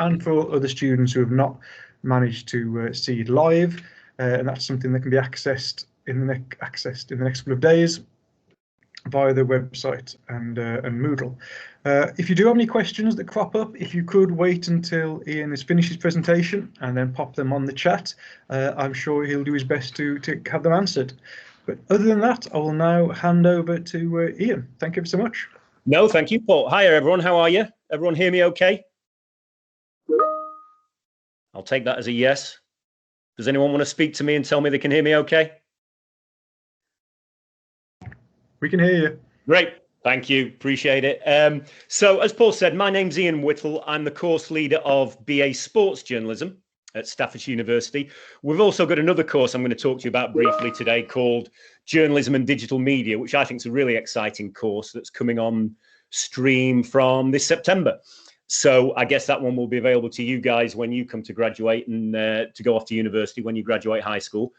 and for other students who have not managed to see it live, and that's something that can be accessed in the next couple of days via the website and Moodle. If you do have any questions that crop up, if you could wait until Ian has finished his presentation and then pop them on the chat, I'm sure he'll do his best to have them answered. But other than that, I will now hand over to Ian. Thank you so much. No, thank you, Paul. Hi, everyone. How are you? Everyone hear me okay? I'll take that as a yes. Does anyone want to speak to me and tell me they can hear me okay? We can hear you. Great. Thank you. Appreciate it. So as Paul said, my name's Ian Whittell. I'm the course leader of BA Sports Journalism at Staffordshire University. We've also got another course I'm going to talk to you about briefly today called Journalism and Digital Media, which I think is a really exciting course that's coming on stream from this September. So I guess that one will be available to you guys when you come to graduate and to go off to university when you graduate high school.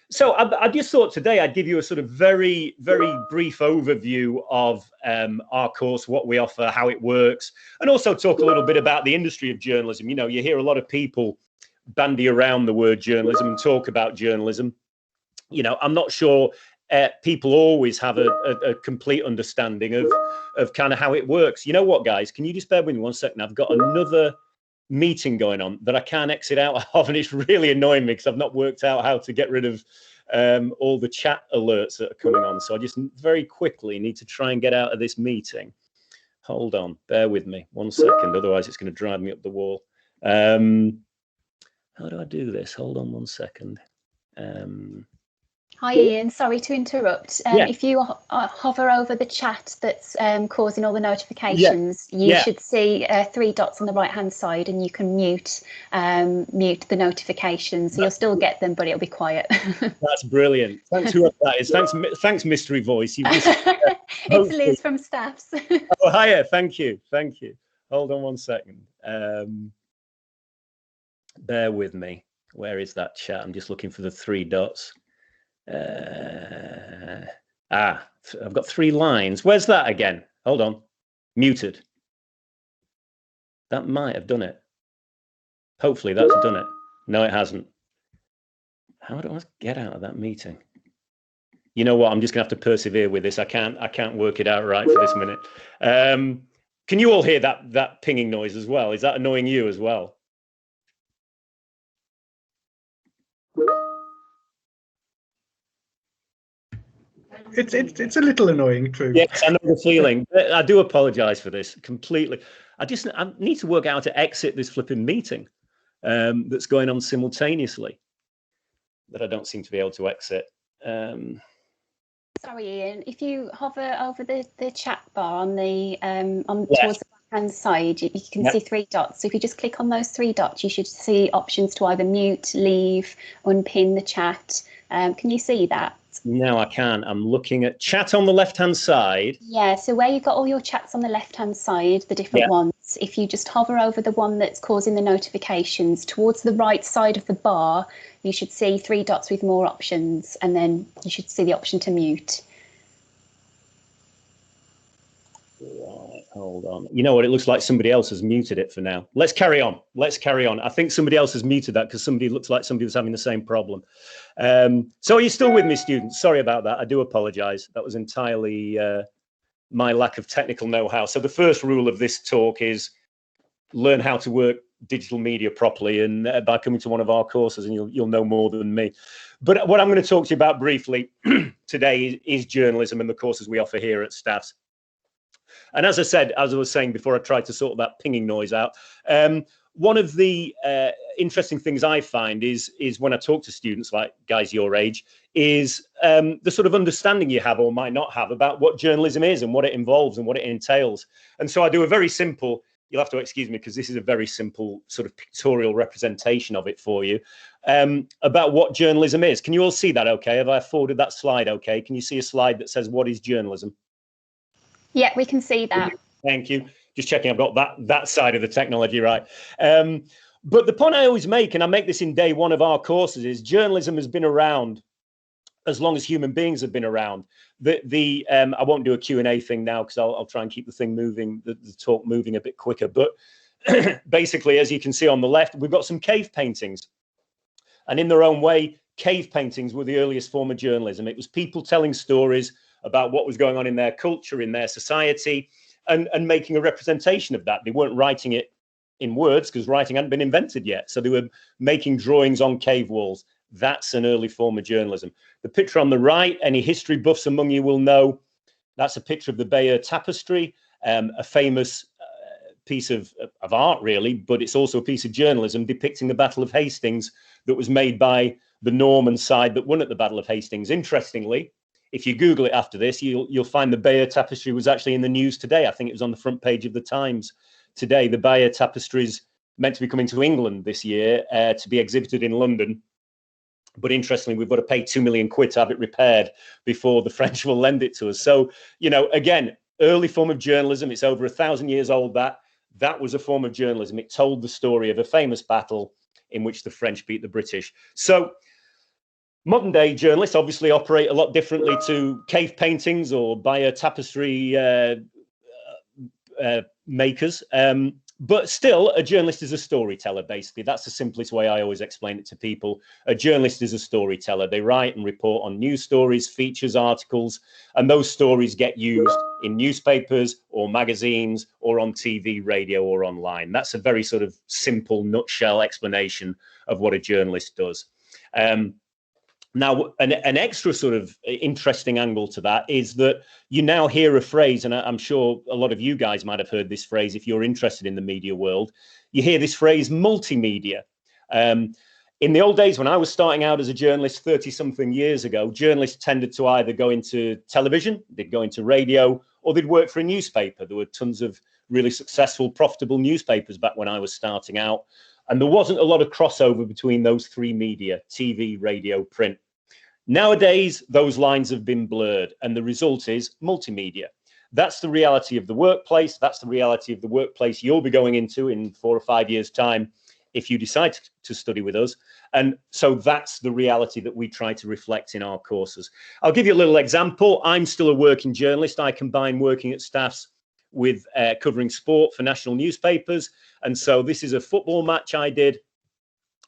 So I just thought today I'd give you a sort of very, very brief overview of our course, what we offer, how it works, and also talk a little bit about the industry of journalism. You know, you hear a lot of people bandy around the word journalism and talk about journalism. You know, I'm not sure people always have a complete understanding of kind of how it works. You know what, guys? Can you just bear with me 1 second? I've got another meeting going on that I can't exit out of, and it's really annoying me because I've not worked out how to get rid of all the chat alerts that are coming on. So I just very quickly need to try and get out of this meeting. Hold on, bear with me 1 second, otherwise it's going to drive me up the wall. How do I do this? Hold on 1 second. Hi Ian, sorry to interrupt. Yeah. If you hover over the chat that's causing all the notifications, you should see 3 dots on the right hand side, and you can mute the notifications. So you'll still get them, but it'll be quiet. That's brilliant. Thanks whoever that is. Thanks mystery voice. It's Liz from Staffs. Oh, hiya. Thank you. Hold on 1 second. Bear with me. Where is that chat? I'm just looking for the 3 dots. I've got 3 lines. Where's that again? Hold on. Muted. That might have done it. Hopefully that's done it. No, it hasn't. How do I get out of that meeting? You know what? I'm just gonna have to persevere with this. I can't work it out right for this minute. Can you all hear that pinging noise as well? Is that annoying you as well? It's a little annoying, true. Yes, I know the feeling. I do apologise for this completely. I need to work out how to exit this flipping meeting that's going on simultaneously that I don't seem to be able to exit. Sorry, Ian. If you hover over the chat bar on the towards the right-hand side, you can see 3 dots. So if you just click on those 3 dots, you should see options to either mute, leave, unpin the chat. Can you see that? No, I can't. I'm looking at chat on the left-hand side. Yeah, so where you've got all your chats on the left-hand side, the different ones, if you just hover over the one that's causing the notifications, towards the right side of the bar, you should see 3 dots with more options, and then you should see the option to mute. Right, hold on. You know what? It looks like somebody else has muted it for now. Let's carry on. I think somebody else has muted that because looks like somebody was having the same problem. So are you still with me, students? Sorry about that. I do apologise. That was entirely my lack of technical know-how. So the first rule of this talk is learn how to work digital media properly, and by coming to one of our courses, and you'll know more than me. But what I'm going to talk to you about briefly today is journalism and the courses we offer here at Staffs. And as I said, as I was saying before, I tried to sort that pinging noise out. One of the interesting things I find is when I talk to students like guys your age, is the sort of understanding you have or might not have about what journalism is and what it involves and what it entails. And so I do a very simple, you'll have to excuse me because this is a very simple sort of pictorial representation of it for you, about what journalism is. Can you all see that okay? Have I forwarded that slide okay? Can you see a slide that says what is journalism? Yeah, we can see that. Thank you. Just checking I've got that side of the technology right. But the point I always make, and I make this in day one of our courses, is journalism has been around as long as human beings have been around. I won't do a Q&A thing now because I'll try and keep the thing moving, the talk moving a bit quicker. But basically, as you can see on the left, we've got some cave paintings. And in their own way, cave paintings were the earliest form of journalism. It was people telling stories about what was going on in their culture, in their society, and making a representation of that. They weren't writing it in words because writing hadn't been invented yet. So they were making drawings on cave walls. That's an early form of journalism. The picture on the right, any history buffs among you will know, that's a picture of the Bayeux Tapestry, a famous piece of art, really, but it's also a piece of journalism depicting the Battle of Hastings that was made by the Norman side that won at the Battle of Hastings. Interestingly, if you Google it after this, you'll find the Bayeux Tapestry was actually in the news today. I think it was on the front page of the Times today. The Bayeux Tapestry is meant to be coming to England this year to be exhibited in London. But interestingly, we've got to pay £2 million to have it repaired before the French will lend it to us. So, you know, again, early form of journalism. It's over 1,000 years old. That was a form of journalism. It told the story of a famous battle in which the French beat the British. So modern day journalists obviously operate a lot differently to cave paintings or Bayeux Tapestry makers. But still, a journalist is a storyteller, basically. That's the simplest way I always explain it to people. A journalist is a storyteller. They write and report on news stories, features, articles, and those stories get used in newspapers or magazines or on TV, radio, or online. That's a very sort of simple nutshell explanation of what a journalist does. Now, an extra sort of interesting angle to that is that you now hear a phrase, and I'm sure a lot of you guys might have heard this phrase if you're interested in the media world. You hear this phrase, multimedia. In the old days, when I was starting out as a journalist 30-something years ago, journalists tended to either go into television, they'd go into radio, or they'd work for a newspaper. There were tons of really successful, profitable newspapers back when I was starting out. And there wasn't a lot of crossover between those three media, TV, radio, print. Nowadays, those lines have been blurred, and the result is multimedia. That's the reality of the workplace. That's the reality of the workplace you'll be going into in 4 or 5 years' time if you decide to study with us. And so that's the reality that we try to reflect in our courses. I'll give you a little example. I'm still a working journalist. I combine working at Staffs with covering sport for national newspapers. And so this is a football match I did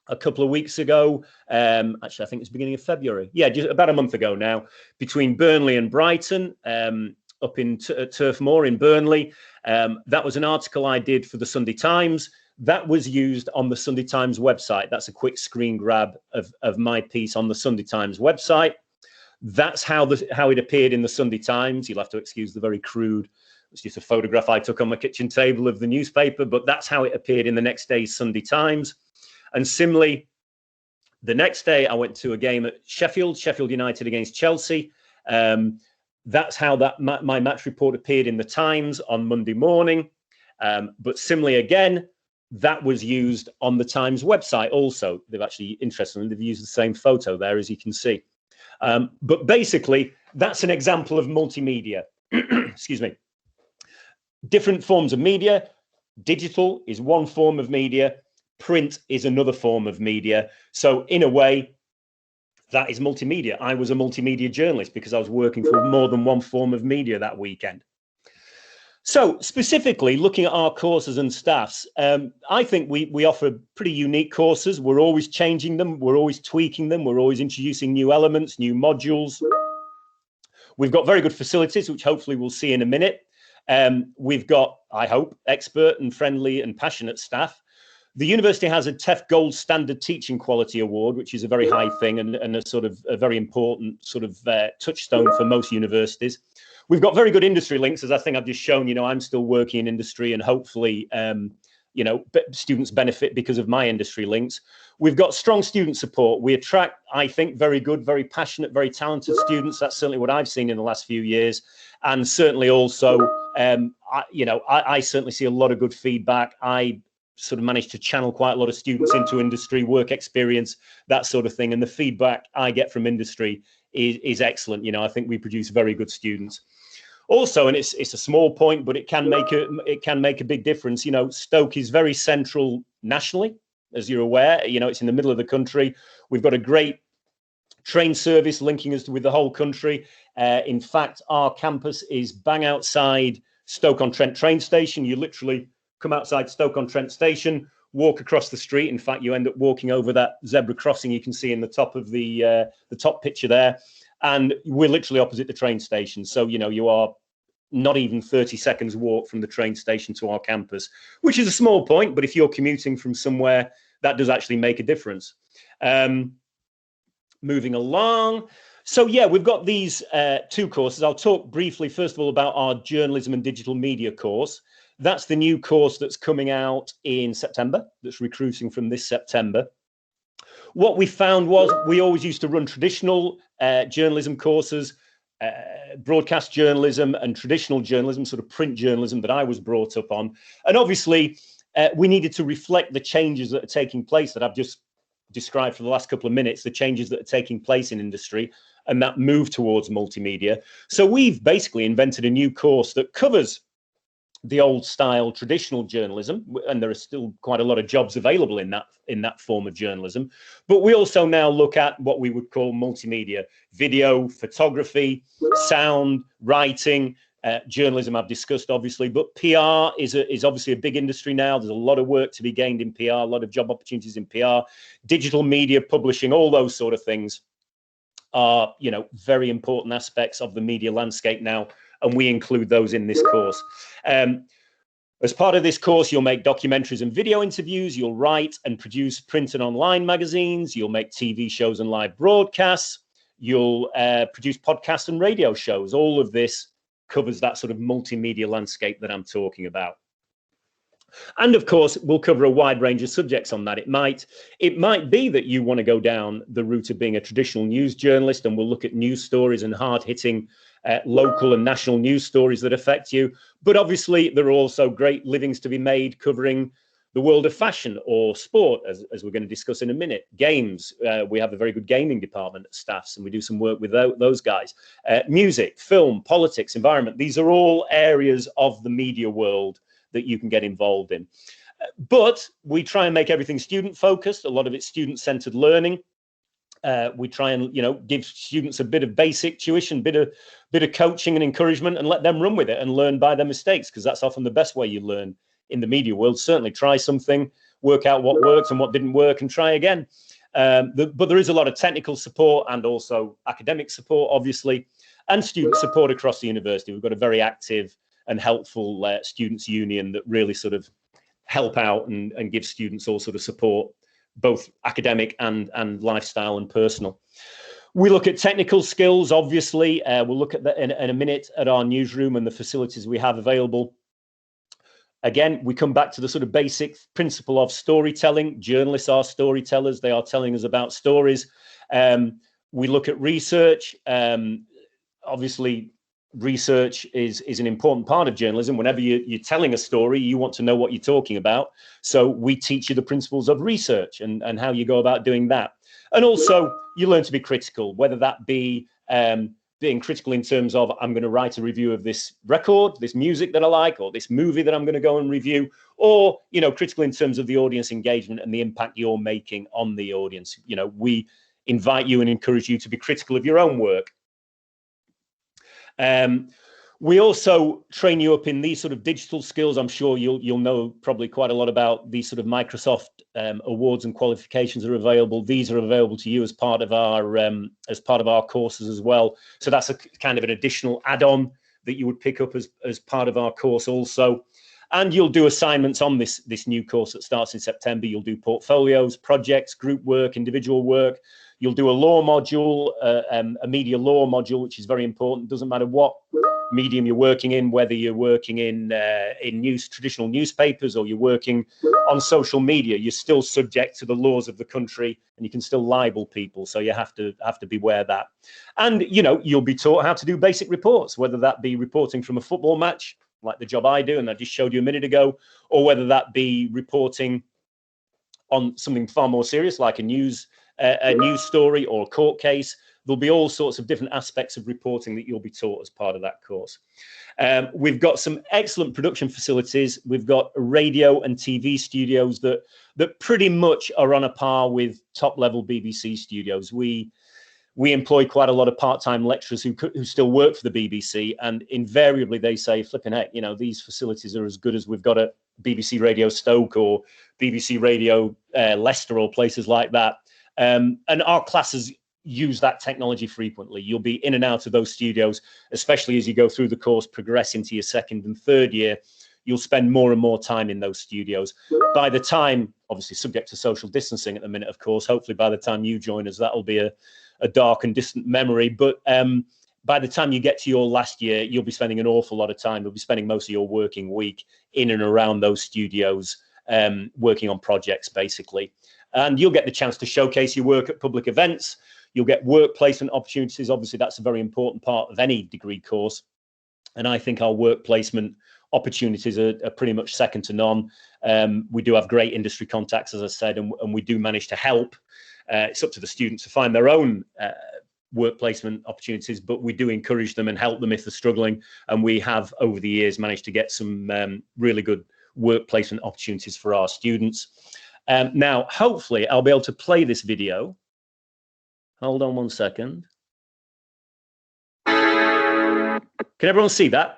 a couple of weeks ago. Actually, I think it's beginning of February. Yeah, just about a month ago now, between Burnley and Brighton, up in Turf Moor in Burnley. That was an article I did for the Sunday Times. That was used on the Sunday Times website. That's a quick screen grab of my piece on the Sunday Times website. That's how it appeared in the Sunday Times. You'll have to excuse the very crude, it's just a photograph I took on my kitchen table of the newspaper, but that's how it appeared in the next day's Sunday Times. And similarly, the next day I went to a game at Sheffield United against Chelsea. That's how my match report appeared in the Times on Monday morning. But similarly, again, that was used on the Times website also. They've actually, interestingly, they've used the same photo there, as you can see. But basically, that's an example of multimedia. Excuse me. Different forms of media. Digital is one form of media. Print is another form of media. So in a way, that is multimedia. I was a multimedia journalist because I was working for more than one form of media that weekend. So specifically looking at our courses and staffs, I think we offer pretty unique courses. We're always changing them. We're always tweaking them. We're always introducing new elements, new modules. We've got very good facilities, which hopefully we'll see in a minute. We've got, I hope, expert and friendly and passionate staff. The university has a TEF Gold Standard Teaching Quality Award, which is a very high thing and a sort of a very important sort of touchstone for most universities. We've got very good industry links, as I think I've just shown. You know, I'm still working in industry, and hopefully, you know, students benefit because of my industry links. We've got strong student support. We attract, I think, very good, very passionate, very talented students. That's certainly what I've seen in the last few years. And certainly also, I certainly see a lot of good feedback. I sort of managed to channel quite a lot of students into industry, work experience, that sort of thing. And the feedback I get from industry is excellent. You know, I think we produce very good students. Also, and it's a small point, but it can make a big difference. You know, Stoke is very central nationally, as you're aware. You know, it's in the middle of the country. We've got a great train service linking us with the whole country. In fact, our campus is bang outside Stoke-on-Trent train station. You literally come outside Stoke-on-Trent station, walk across the street. In fact, you end up walking over that zebra crossing you can see in the top of the top picture there. And we're literally opposite the train station. So, you know, you are not even 30 seconds walk from the train station to our campus, which is a small point. But if you're commuting from somewhere, that does actually make a difference. Moving along. So, yeah, we've got these two courses. I'll talk briefly, first of all, about our journalism and digital media course. That's the new course that's coming out in September, that's recruiting from this September. What we found was we always used to run traditional journalism courses, broadcast journalism and traditional journalism, sort of print journalism that I was brought up on. And obviously, we needed to reflect the changes that are taking place that I've just described for the last couple of minutes, the changes that are taking place in industry and that move towards multimedia. So we've basically invented a new course that covers the old style traditional journalism, and there are still quite a lot of jobs available in that form of journalism. But we also now look at what we would call multimedia: video, photography, sound, writing, journalism I've discussed, obviously, but PR is obviously a big industry now. There's a lot of work to be gained in PR, a lot of job opportunities in PR, digital media, publishing, all those sort of things are, you know, very important aspects of the media landscape now. And we include those in this course. As part of this course, you'll make documentaries and video interviews, you'll write and produce print and online magazines, you'll make TV shows and live broadcasts, you'll produce podcasts and radio shows. All of this covers that sort of multimedia landscape that I'm talking about. And of course, we'll cover a wide range of subjects on that. It might be that you want to go down the route of being a traditional news journalist, and we'll look at news stories and hard-hitting local and national news stories that affect you. But obviously, there are also great livings to be made covering the world of fashion or sport, as we're going to discuss in a minute. Games, we have a very good gaming department at Staffs, and we do some work with those guys. Music, film, politics, environment. These are all areas of the media world that you can get involved in. But we try and make everything student focused. A lot of it's student centered learning. We try and, you know, give students a bit of basic tuition, bit of coaching and encouragement, and let them run with it and learn by their mistakes, because that's often the best way you learn in the media world. Certainly try something, work out what works and what didn't work, and try again. But there is a lot of technical support and also academic support, obviously, and student support across the university. We've got a very active and helpful students union that really sort of help out and give students all sort of support, both academic and lifestyle and personal. We look at technical skills, obviously. We'll look at that in a minute at our newsroom and the facilities we have available. Again, we come back to the sort of basic principle of storytelling. Journalists are storytellers. They are telling us about stories. We look at research. Obviously, research is an important part of journalism. Whenever you're telling a story, you want to know what you're talking about. So we teach you the principles of research and how you go about doing that. And also, you learn to be critical, whether that be being critical in terms of, I'm going to write a review of this record, this music that I like, or this movie that I'm going to go and review, or, you know, critical in terms of the audience engagement and the impact you're making on the audience. You know, we invite you and encourage you to be critical of your own work. We also train you up in these sort of digital skills. I'm sure you'll know probably quite a lot about these sort of Microsoft awards and qualifications are available. These are available to you as part of our courses as well. So that's a kind of an additional add-on that you would pick up as part of our course also. And you'll do assignments on this new course that starts in September. You'll do portfolios, projects, group work, individual work. You'll do a law module, a media law module, which is very important. Doesn't matter what medium you're working in, whether you're working in traditional newspapers or you're working on social media, you're still subject to the laws of the country, and you can still libel people. So you have to beware that. And, you know, you'll be taught how to do basic reports, whether that be reporting from a football match, like the job I do, and I just showed you a minute ago, or whether that be reporting on something far more serious, like a news story or a court case. There'll be all sorts of different aspects of reporting that you'll be taught as part of that course. We've got some excellent production facilities. We've got radio and TV studios that pretty much are on a par with top-level BBC studios. We employ quite a lot of part-time lecturers who still work for the BBC, and invariably they say, flipping heck, you know, these facilities are as good as we've got BBC Radio Stoke or BBC Radio Leicester or places like that. And our classes use that technology frequently. You'll be in and out of those studios, especially as you go through the course, progress into your second and third year. You'll spend more and more time in those studios. By the time, obviously subject to social distancing at the minute, of course, hopefully by the time you join us, that'll be a dark and distant memory. But by the time you get to your last year, you'll be spending an awful lot of time. You'll be spending most of your working week in and around those studios, working on projects, basically. And you'll get the chance to showcase your work at public events. You'll get work placement opportunities. Obviously, that's a very important part of any degree course. And I think our work placement opportunities are pretty much second to none. We do have great industry contacts, as I said, and we do manage to help. It's up to the students to find their own work placement opportunities, but we do encourage them and help them if they're struggling. And we have, over the years, managed to get some really good work placement opportunities for our students. Now, hopefully, I'll be able to play this video. Hold on one second. Can everyone see that?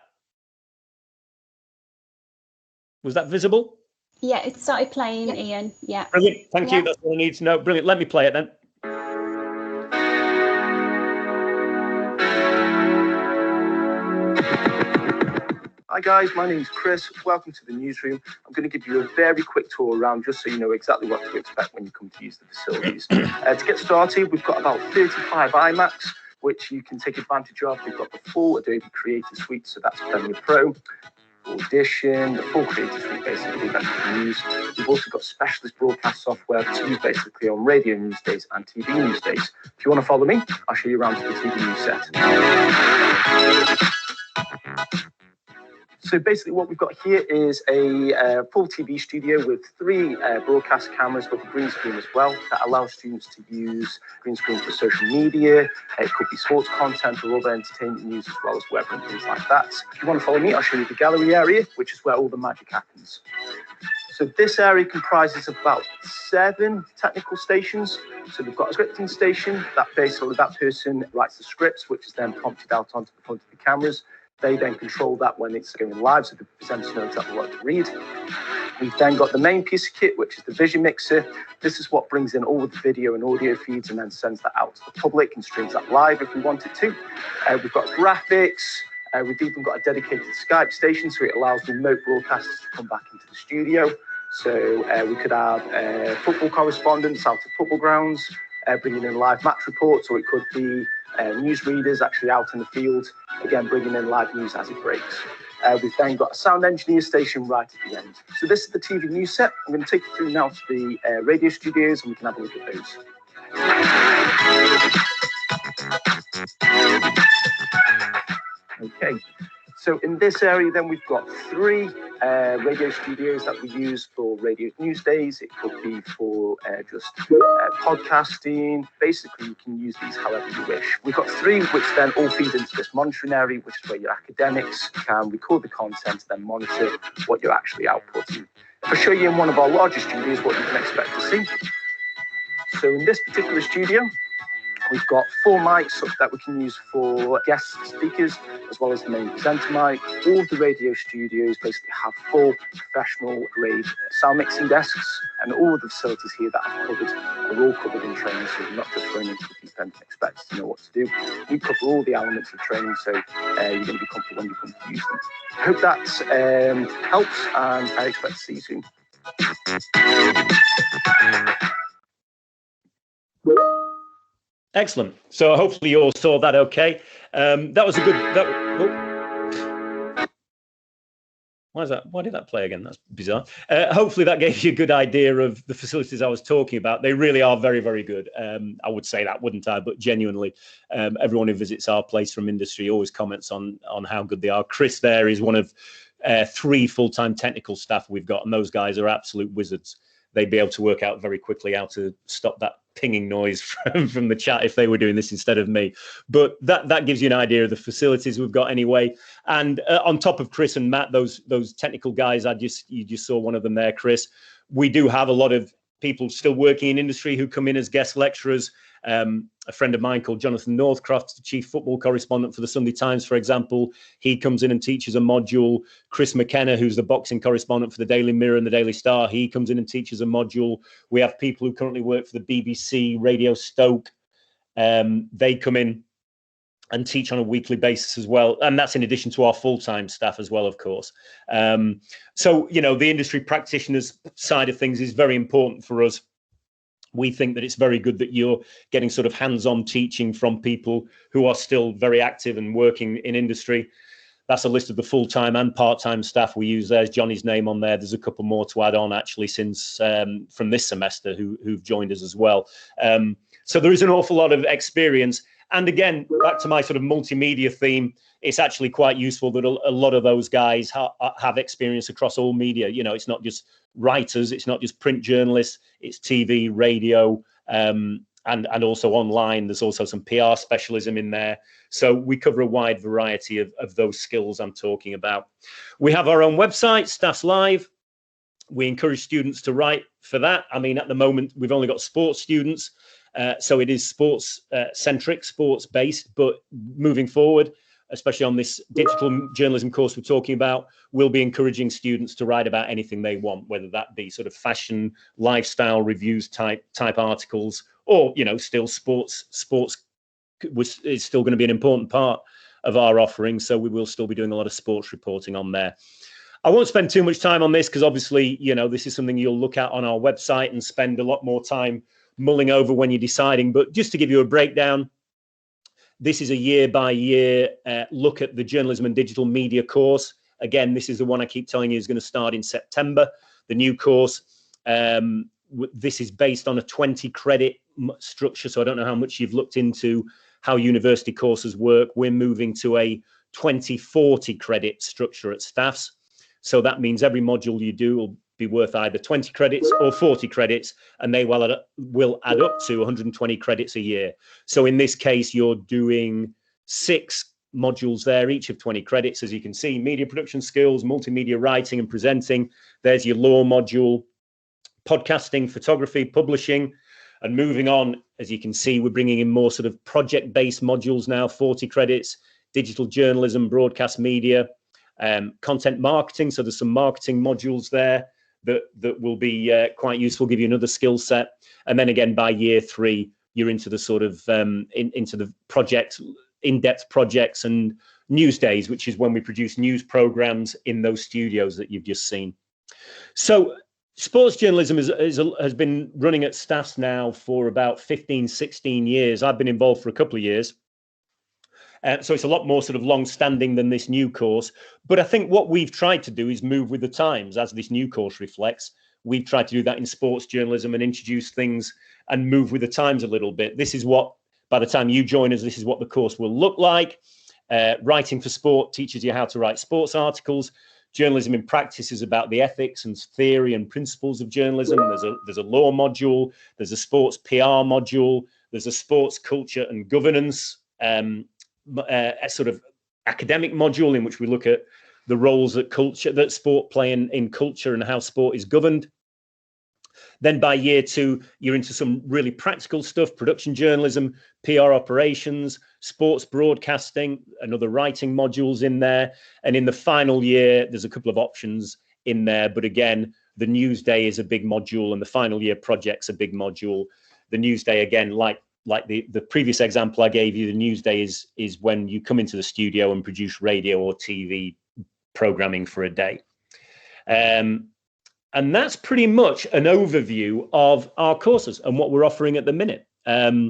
Was that visible? Yeah, it started playing, Ian. Yeah. Brilliant. Thank you. That's all I need to know. Brilliant. Let me play it then. Hi guys, my name's Chris. Welcome to the newsroom. I'm going to give you a very quick tour around just so you know exactly what to expect when you come to use the facilities. To get started, we've got about 35 iMacs, which you can take advantage of. We've got the full Adobe Creative Suite, so that's Premiere Pro, Audition, the full Creative Suite basically that you can use. We've also got specialist broadcast software to use basically on radio news days and TV news days. If you want to follow me, I'll show you around to the TV news set. So basically what we've got here is a full TV studio with 3 broadcast cameras with a green screen as well that allows students to use green screen for social media. It could be sports content or other entertainment news as well as web and things like that. If you want to follow me, I'll show you the gallery area, which is where all the magic happens. So this area comprises of about 7 technical stations. So we've got a scripting station that basically that person writes the scripts, which is then prompted out onto the front of the cameras. They then control that when it's going live, so the presenters know exactly what to read. We've then got the main piece of kit, which is the vision mixer. This is what brings in all of the video and audio feeds and then sends that out to the public and streams that live if we wanted to. We've got graphics. We've even got a dedicated Skype station, so it allows remote broadcasters to come back into the studio. So we could have football correspondents out of football grounds, bringing in live match reports, or it could be news readers actually out in the field, again bringing in live news as it breaks. We've then got a sound engineer station right at the end. So this is the TV news set. I'm going to take you through now to the radio studios and we can have a look at those. Okay. So in this area, then we've got 3 radio studios that we use for radio news days. It could be for just podcasting. Basically, you can use these however you wish. We've got 3 which then all feed into this monitoring area, which is where your academics can record the content, then monitor what you're actually outputting. If I show you in one of our larger studios what you can expect to see. So in this particular studio, we've got 4 mics that we can use for guest speakers, as well as the main presenter mic. All of the radio studios basically have full professional grade sound mixing desks, and all of the facilities here that I've covered are all covered in training, so you're not just thrown into the deep end and expect to know what to do. We cover all the elements of training, so you're going to be comfortable when you come to use them. I hope that helps, and I expect to see you soon. Excellent. So hopefully you all saw that okay. That was a good... Why did that play again? That's bizarre. Hopefully that gave you a good idea of the facilities I was talking about. They really are very, very good. I would say that, wouldn't I? But genuinely, everyone who visits our place from industry always comments on how good they are. Chris there is one of 3 full-time technical staff we've got, and those guys are absolute wizards. They'd be able to work out very quickly how to stop that pinging noise from the chat if they were doing this instead of me. But that gives you an idea of the facilities we've got anyway. And on top of Chris and Matt, those technical guys, you just saw one of them there, Chris. We do have a lot of people still working in industry who come in as guest lecturers A friend of mine called Jonathan Northcroft, the chief football correspondent for the Sunday Times, for example, he comes in and teaches a module. Chris McKenna, who's the boxing correspondent for the Daily Mirror and the Daily Star, he comes in and teaches a module. We have people who currently work for the BBC, Radio Stoke. They come in and teach on a weekly basis as well. And that's in addition to our full-time staff as well, of course. So, you know, the industry practitioners side of things is very important for us. We think that it's very good that you're getting sort of hands-on teaching from people who are still very active and working in industry. That's a list of the full-time and part-time staff we use. There's Johnny's name on there. There's a couple more to add on actually since from this semester who've joined us as well. So there is an awful lot of experience. And again, back to my sort of multimedia theme, it's actually quite useful that a lot of those guys have experience across all media. You know, it's not just writers, it's not just print journalists, it's TV, radio, and also online. There's also some PR specialism in there. So we cover a wide variety of those skills I'm talking about. We have our own website, Staffs Live. We encourage students to write for that. I mean, at the moment, we've only got sports students. So it is sports centric, sports based, but moving forward, especially on this digital journalism course we're talking about, we'll be encouraging students to write about anything they want, whether that be sort of fashion, lifestyle reviews type articles, or, you know, still sports is still going to be an important part of our offering. So we will still be doing a lot of sports reporting on there. I won't spend too much time on this because obviously, you know, this is something you'll look at on our website and spend a lot more time mulling over when you're deciding. But just to give you a breakdown, this is a year-by-year look at the journalism and digital media course. Again, this is the one I keep telling you is going to start in September, the new course. This is based on a 20-credit structure, so I don't know how much you've looked into how university courses work. We're moving to a 20-40 credit structure at Staffs. So that means every module you do will be worth either 20 credits or 40 credits, and they will add up to 120 credits a year. So in this case, you're doing 6 modules there, each of 20 credits. As you can see, media production skills, multimedia writing and presenting. There's your law module, podcasting, photography, publishing. And moving on, as you can see, we're bringing in more sort of project-based modules now, 40 credits, digital journalism, broadcast media, content marketing. So there's some marketing modules there that will be quite useful, give you another skill set. And then again, by year 3, you're into the sort of into the project, in-depth projects and news days, which is when we produce news programs in those studios that you've just seen. So sports journalism has been running at Staffs now for about 15, 16 years. I've been involved for a couple of years. So it's a lot more sort of long-standing than this new course. But I think what we've tried to do is move with the times, as this new course reflects. We've tried to do that in sports journalism and introduce things and move with the times a little bit. This is what, by the time you join us, this is what the course will look like. Writing for Sport teaches you how to write sports articles. Journalism in Practice is about the ethics and theory and principles of journalism. There's a law module. There's a sports PR module. There's a sports culture and governance a sort of academic module in which we look at the roles that sport play in culture and how sport is governed. Then by year 2, you're into some really practical stuff, production journalism, PR operations, sports broadcasting, another writing modules in there. And in the final year, there's a couple of options in there. But again, the news day is a big module and the final year project's a big module. The news day, again, like the previous example I gave you, the news day is when you come into the studio and produce radio or TV programming for a day. And that's pretty much an overview of our courses and what we're offering at the minute. I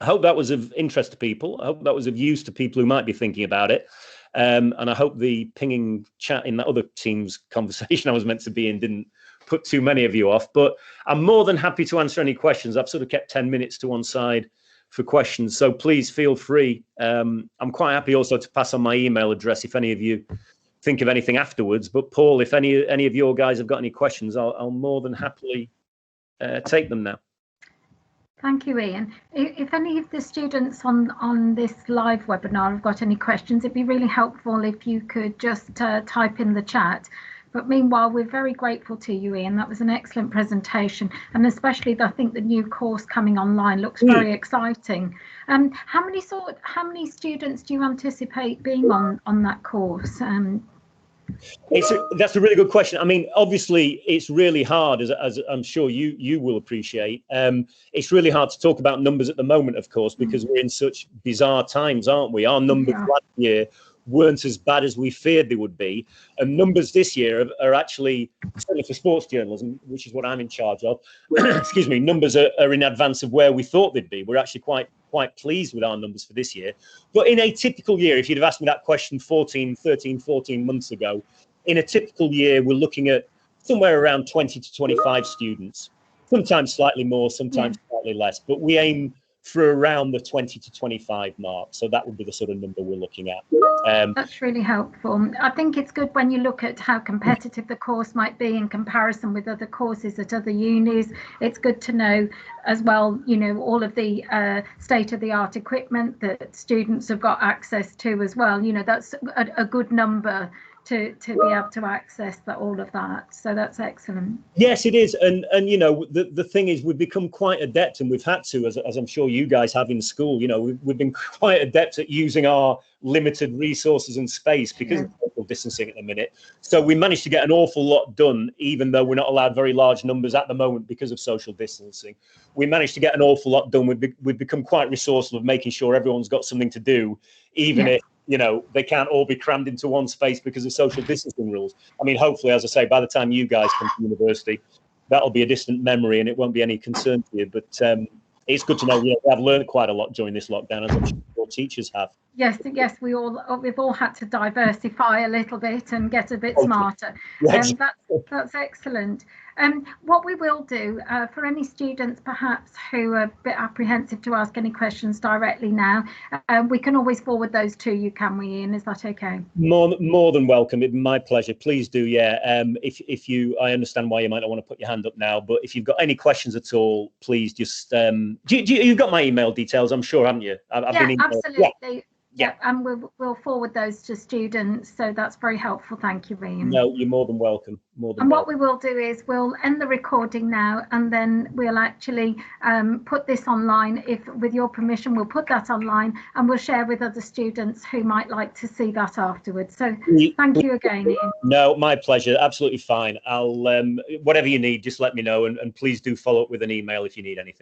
hope that was of interest to people. I hope that was of use to people who might be thinking about it. And I hope the pinging chat in that other team's conversation I was meant to be in didn't put too many of you off. But I'm more than happy to answer any questions. I've sort of kept 10 minutes to one side for questions. So please feel free. I'm quite happy also to pass on my email address if any of you think of anything afterwards. But Paul, if any of your guys have got any questions, I'll more than happily take them now. Thank you, Ian. If any of the students on this live webinar have got any questions, it'd be really helpful if you could just type in the chat. But meanwhile, we're very grateful to you, Ian. That was an excellent presentation, and especially I think the new course coming online looks very exciting. How many students do you anticipate being on that course? That's a really good question. I mean, obviously, it's really hard, as I'm sure you will appreciate. It's really hard to talk about numbers at the moment, of course, because we're in such bizarre times, aren't we? Our numbers last year weren't as bad as we feared they would be, and numbers this year are actually, certainly for sports journalism, which is what I'm in charge of, excuse me, numbers are in advance of where we thought they'd be. We're actually quite pleased with our numbers for this year. But in a typical year, if you'd have asked me that question 13, 14 months ago, in a typical year, we're looking at somewhere around 20 to 25 students, sometimes slightly more, sometimes slightly less, but we aim for around the 20 to 25 mark. So that would be the sort of number we're looking at. That's really helpful. I think it's good when you look at how competitive the course might be in comparison with other courses at other unis. It's good to know as well, you know, all of the state-of-the-art equipment that students have got access to as well. You know, that's a good number to be able to access all of that. So that's excellent. Yes, it is. And you know, the thing is, we've become quite adept, and we've had to, as I'm sure you guys have in school, you know, we've been quite adept at using our limited resources and space because of social distancing at the minute. So we managed to get an awful lot done, even though we're not allowed very large numbers at the moment because of social distancing. We managed to get an awful lot done. We've become quite resourceful of making sure everyone's got something to do, even if, you know, they can't all be crammed into one space because of social distancing rules. I mean, hopefully, as I say, by the time you guys come to university, that'll be a distant memory and it won't be any concern to you. But it's good to know, you know, I've learned quite a lot during this lockdown, as I'm sure your teachers have. Yes, we've all had to diversify a little bit and get a bit smarter. That's excellent. What we will do for any students perhaps who are a bit apprehensive to ask any questions directly now, we can always forward those to you, can we, Ian? Is that okay? More than welcome. It's my pleasure. Please do. Yeah. If you, I understand why you might not want to put your hand up now, but if you've got any questions at all, please just you've got my email details, I'm sure, haven't you? I've been absolutely. Yeah, and we'll forward those to students. So that's very helpful. Thank you, Ian. No, you're more than welcome. What we will do is we'll end the recording now, and then we'll actually put this online. If, with your permission, we'll put that online and we'll share with other students who might like to see that afterwards. So thank you again, Ian. No, my pleasure. Absolutely fine. I'll whatever you need, just let me know, and please do follow up with an email if you need anything.